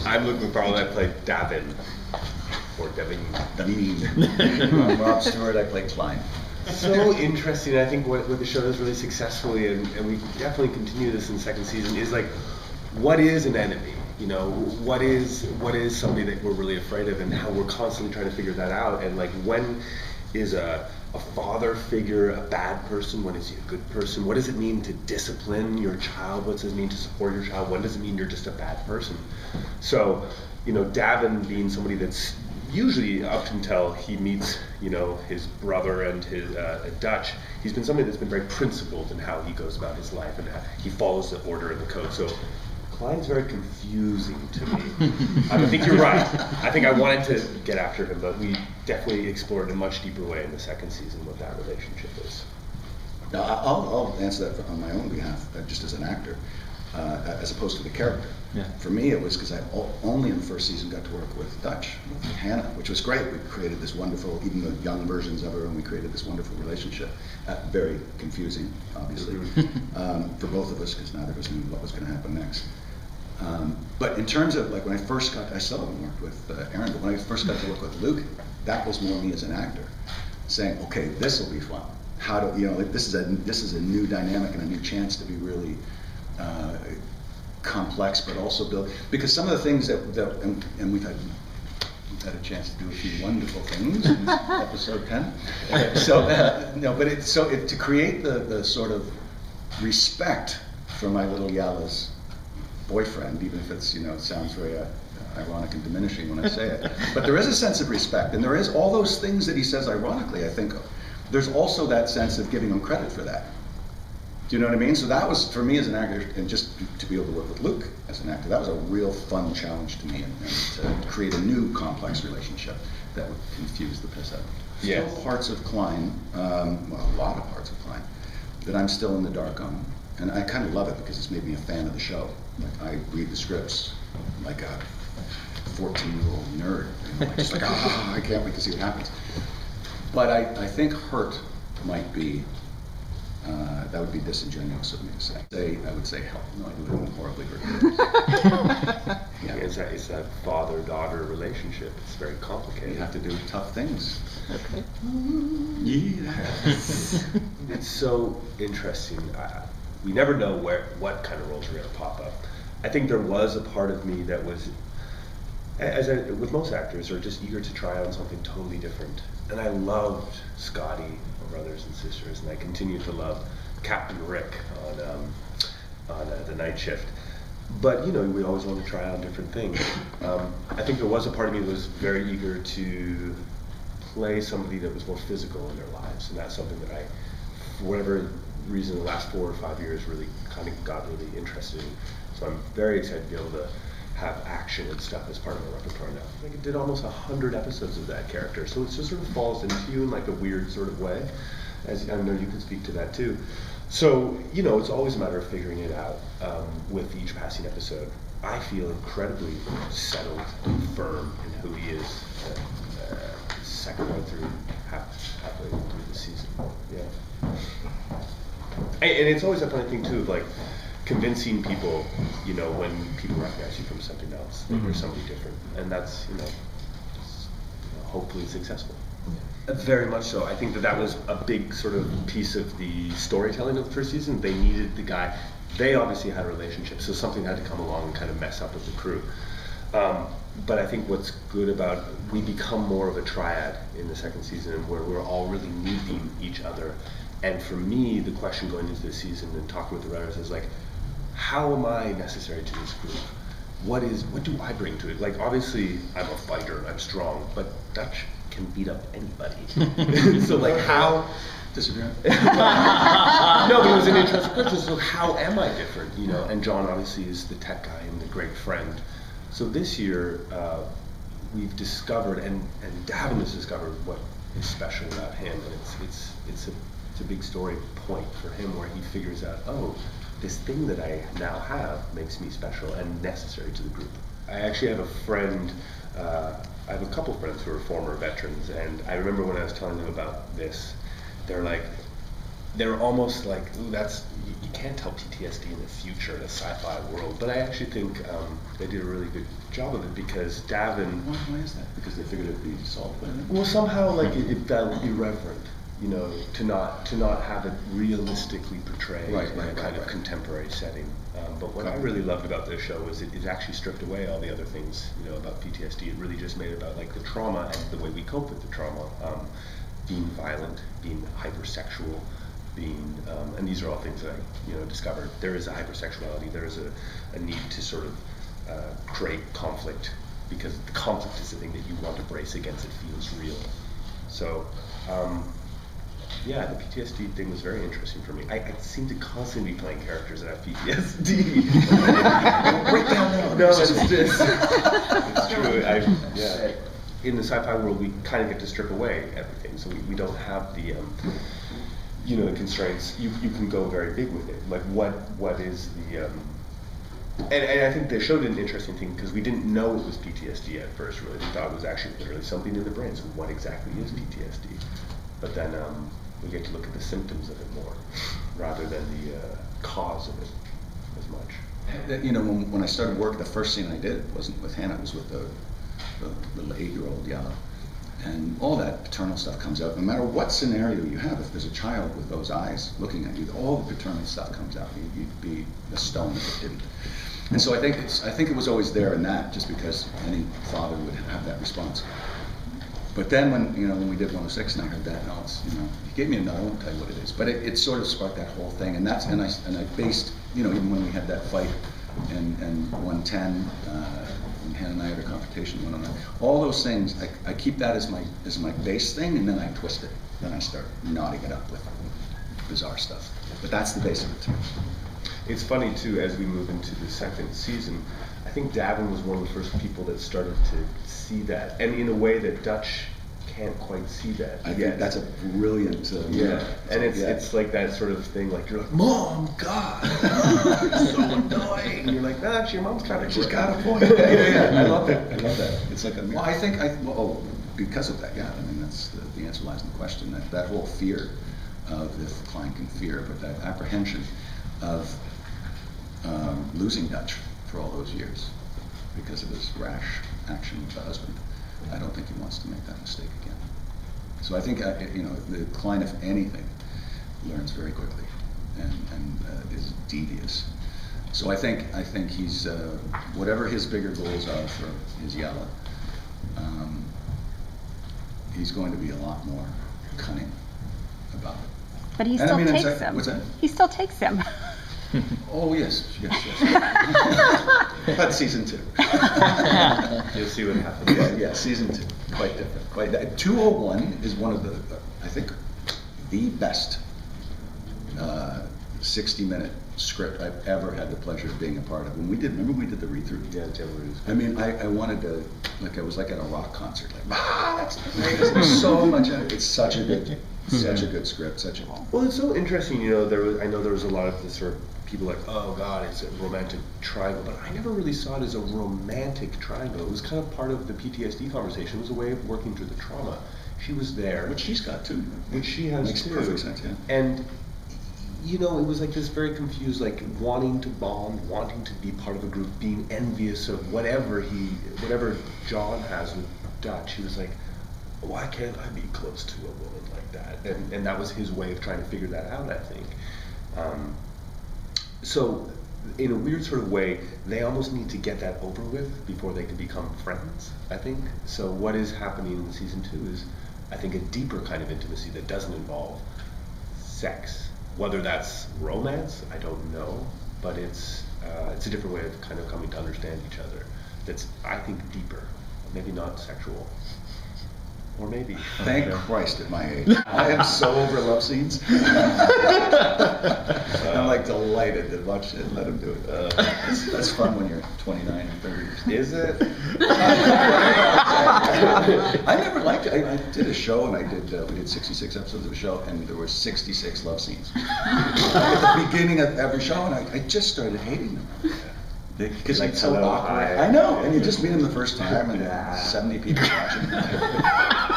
I'm Luke Macfarlane. I play Davin. Or Devin. I'm Rob Stewart. I play Khlyen. So interesting. I think what the show does really successfully, and we definitely continue this in the second season, is like, what is an enemy? You know, what is somebody that we're really afraid of, and how we're constantly trying to figure that out. And like, when is a father figure a bad person? When is he a good person? What does it mean to discipline your child? What does it mean to support your child? When does it mean you're just a bad person? So, you know, Davin being somebody that's usually, up until he meets, you know, his brother and his Dutch, he's been somebody that's been very principled in how he goes about his life, and how he follows the order and the code. So Khlyen's very confusing to me. I think you're right. I think I wanted to get after him, but we definitely explored in a much deeper way in the second season what that relationship is. Now, I'll answer that on my own behalf, just as an actor, as opposed to the character. Yeah. For me, it was because I only in the first season got to work with Dutch, with Hannah, which was great. We created this wonderful, even the young versions of her, and we created this wonderful relationship. Very confusing, obviously, for both of us, because neither of us knew what was going to happen next. But in terms of, like, when I first got, I still haven't worked with Aaron, but when I first got to work with Luke, that was more me as an actor, saying, okay, this will be fun. How do, you know, like, this is a new dynamic and a new chance to be really complex, but also build, because some of the things that and we've had a chance to do a few wonderful things in episode 10. To create the sort of respect for my little Yala's boyfriend, even if it's, you know, it sounds very ironic and diminishing when I say it, but there is a sense of respect, and there is all those things that he says ironically. I think there's also that sense of giving him credit for that. Do you know what I mean? So that was, for me as an actor, and just to be able to work with Luke as an actor, that was a real fun challenge to me, and to create a new complex relationship that would confuse the piss out of me. Yes. Still parts of Khlyen, well, a lot of parts of Khlyen, that I'm still in the dark on. And I kind of love it because it's made me a fan of the show. Like, I read the scripts like a 14-year-old nerd. You know, just like, I can't wait to see what happens. But I think hurt might be, that would be disingenuous of me to say. I would say help. No, I do it horribly hurt. Yeah. It's that father-daughter relationship. It's very complicated. You have to do tough things. Okay. Yes. It's so interesting. We never know what kind of roles are going to pop up. I think there was a part of me that was, with most actors, are just eager to try on something totally different. And I loved Scotty, Brothers and Sisters, and I continue to love Captain Rick on the night shift. But, you know, we always want to try on different things. I think there was a part of me that was very eager to play somebody that was more physical in their lives, and that's something that I, for whatever reason, the last 4 or 5 years really kind of got really interested in. So I'm very excited to be able to have action and stuff as part of my repertoire now. I think it did almost 100 episodes of that character, so it just sort of falls into you in like a weird sort of way, as I know you can speak to that too. So, you know, it's always a matter of figuring it out with each passing episode. I feel incredibly settled and firm in who he is second way through, halfway through the season. Yeah. And it's always a funny thing too, of like convincing people, you know, when people recognize you from something else, that you're somebody different, and that's, you know, hopefully successful. Very much so. I think that was a big sort of piece of the storytelling of the first season. They needed the guy. They obviously had a relationship, so something had to come along and kind of mess up with the crew. But I think what's good about, we become more of a triad in the second season, where we're all really needing each other. And for me, the question going into the season and talking with the writers is like, how am I necessary to this group? What do I bring to it? Like, obviously, I'm a fighter and I'm strong, but Dutch can beat up anybody. So like, how? Disagree. No, but it was an interesting question. So how am I different? You know, and John obviously is the tech guy and the great friend. So this year, we've discovered, and Davin has discovered what is special about him, and it's a big story point for him where he figures out, oh, this thing that I now have makes me special and necessary to the group. I actually have a friend, I have a couple friends who are former veterans, and I remember when I was telling them about this, they're like, they're almost like, ooh, you can't tell PTSD in the future in a sci-fi world, but I actually think they did a really good job of it, because Davin... Why is that? Because they figured it'd be solved by then? Well, somehow, like, it felt irreverent, you know, to not have it realistically portrayed in a kind of contemporary setting. But what I really loved about this show was it actually stripped away all the other things, you know, about PTSD. It really just made it about, like, the trauma and the way we cope with the trauma. Being violent, being hypersexual, being, and these are all things that I, you know, discovered. There is a hypersexuality, there is a need to sort of create conflict, because the conflict is the thing that you want to brace against. It feels real. So, yeah, the PTSD thing was very interesting for me. I seem to constantly be playing characters that have PTSD. Break down now. No, it's true. In the sci-fi world, we kind of get to strip away everything, so we don't have the, you know, the constraints. You can go very big with it. Like, what is the, and I think they showed an interesting thing, because we didn't know it was PTSD at first, really. We thought it was actually literally something in the brain, so what exactly is PTSD? But then we get to look at the symptoms of it more, rather than the cause of it as much. You know, when I started work, the first scene I did wasn't with Hannah, it was with the little 8-year-old Yellow. And all that paternal stuff comes out. No matter what scenario you have, if there's a child with those eyes looking at you, all the paternal stuff comes out. You'd be a stone if it didn't. And so I think it was always there in that, just because any father would have that response. But then when we did 106 and I heard that, no, it's, you know, he gave me a note, I won't tell you what it is, but it sort of sparked that whole thing. And I based, you know, even when we had that fight in 110, and Hannah and I had a confrontation one on one. All those things, I keep that as my base thing, and then I twist it. Then I start knotting it up with bizarre stuff. But that's the base of it too. It's funny too, as we move into the second season, I think Davin was one of the first people that started to see that, and in a way that Dutch can't quite see that. I think that's a brilliant. And it's like that sort of thing. Like, you're like, Mom, God, you're so annoying. And you're like, nah, your mom's kind of. She's got a point. Yeah. I love that. It's like well, I think because of that, yeah. I mean, that's the answer lies in the question. That whole fear of, if Khlyen can fear, but that apprehension of losing Dutch for all those years because of his rash action with the husband. I don't think he wants to make that mistake again. So I think, you know, the Khlyen, if anything, learns very quickly and is devious. So I think he's, whatever his bigger goals are for his Yala, he's going to be a lot more cunning about it. But he still takes him. What's that? He still takes him. Oh, yes. But season 2. You'll see what happens. Yeah, season 2. Quite different. 201 is one of the, I think, the best 60-minute script I've ever had the pleasure of being a part of. Remember we did the read-through? Yeah, I mean, I wanted to, like, I was like at a rock concert, like, that's the greatest. There's so much in it. It's such a good script. Well, it's so interesting, you know, I know there was a lot of this sort of people like, oh God, it's a romantic triangle, but I never really saw it as a romantic triangle. It was kind of part of the PTSD conversation. It was a way of working through the trauma. She was there. Which she's got too. Which she has Makes too. Perfect sense, yeah. And, you know, it was like this very confused, like wanting to bond, wanting to be part of a group, being envious of whatever John has with Dutch. He was like, why can't I be close to a woman like that? And that was his way of trying to figure that out, I think. So, in a weird sort of way, they almost need to get that over with before they can become friends, I think. So what is happening in season 2 is, I think, a deeper kind of intimacy that doesn't involve sex. Whether that's romance, I don't know, but it's a different way of kind of coming to understand each other. That's, I think, deeper, maybe not sexual. Or maybe. Thank Christ at my age. I am so over love scenes. I'm like delighted to watch it and let him do it. That's fun when you're 29 and 30. Is it? I never liked it. I did a show and we did 66 episodes of a show and there were 66 love scenes. At the beginning of every show, and I just started hating them. Because like, it's so awkward. I know, and you just meet them the first time, and 70 people watching.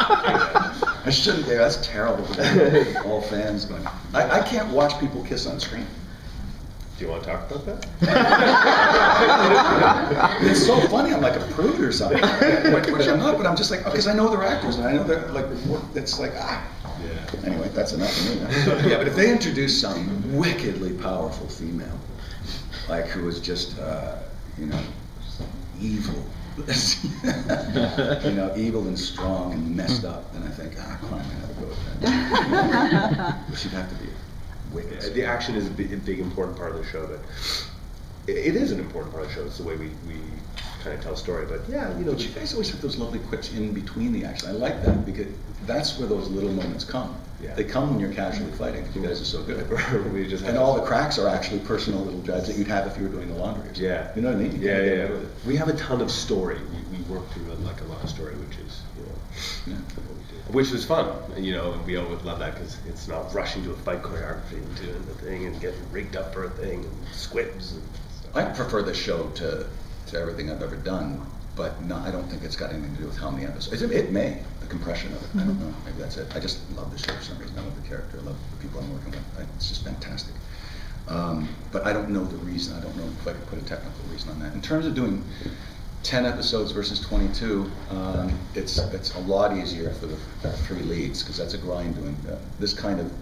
I shouldn't do. That's terrible. All fans going. I can't watch people kiss on screen. Do you want to talk about that? It's so funny. I'm like a prude or something, which I'm not. But I'm just like, because I know they're actors and I know they're like. It's like Yeah. Anyway, that's enough for me. Yeah, but if they introduce some wickedly powerful female, like who was just, evil. Evil and strong and messed up, and I think, Khlyen might have to go with that. She'd have to be wicked. The action is a big important part of the show, but it is an important part of the show. It's the way we kind of tell a story. But yeah, But you guys always have those lovely quips in between the action. I like that because that's where those little moments come. Yeah. They come when you're casually fighting. You guys are so good. And all the cracks are actually personal little jibes that you'd have if you were doing the laundry. Yeah. You know what I mean? Yeah. We have a ton of story. We work through a lot of story, which is which was fun. And we always love that because it's not rushing to a fight choreography and doing the thing and getting rigged up for a thing and squibs and stuff. I prefer this show to everything I've ever done, but no, I don't think it's got anything to do with how many episodes. It may, the compression of it. I don't know. Maybe that's it. I just love the show for some reason. I love the character. I love the people I'm working with. It's just fantastic. But I don't know the reason. I don't know if I could put a technical reason on that. In terms of doing 10 episodes versus 22, it's a lot easier for the 3 leads because that's a grind doing this kind of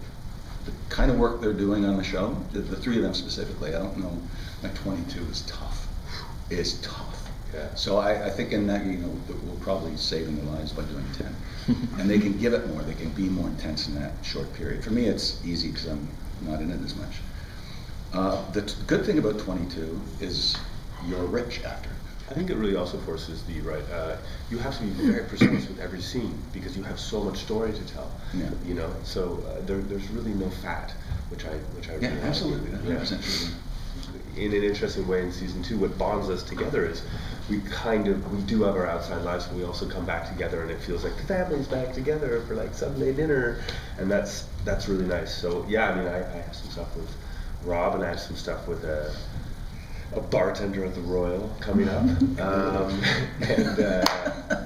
work they're doing on the show. The 3 of them specifically. I don't know. My 22 is tough. Is tough. Yeah. So I think in that we'll probably save them their lives by doing 10, and they can give it more. They can be more intense in that short period. For me, it's easy because I'm not in it as much. The good thing about 22 is you're a rich actor. I think it really also forces you have to be very precise with every scene because you have so much story to tell. Yeah. So there's really no fat, which I really like. Absolutely, 100% true. In an interesting way in season 2, what bonds us together is we do have our outside lives, but we also come back together, and it feels like the family's back together for like Sunday dinner, and that's really nice. So yeah, I have some stuff with Rob, and I have some stuff with a bartender at the Royal coming up,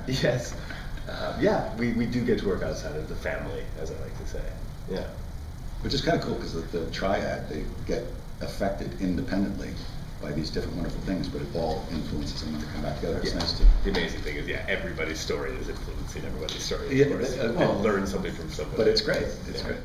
yes, we do get to work outside of the family, as I like to say. Yeah, which is kind of cool because the triad, they get affected independently by these different wonderful things, but it all influences them when they come back together. It's nice to. The amazing thing is, everybody's story is influencing everybody's story. Yeah, of course. And learn something from somebody. But it's great. It's great.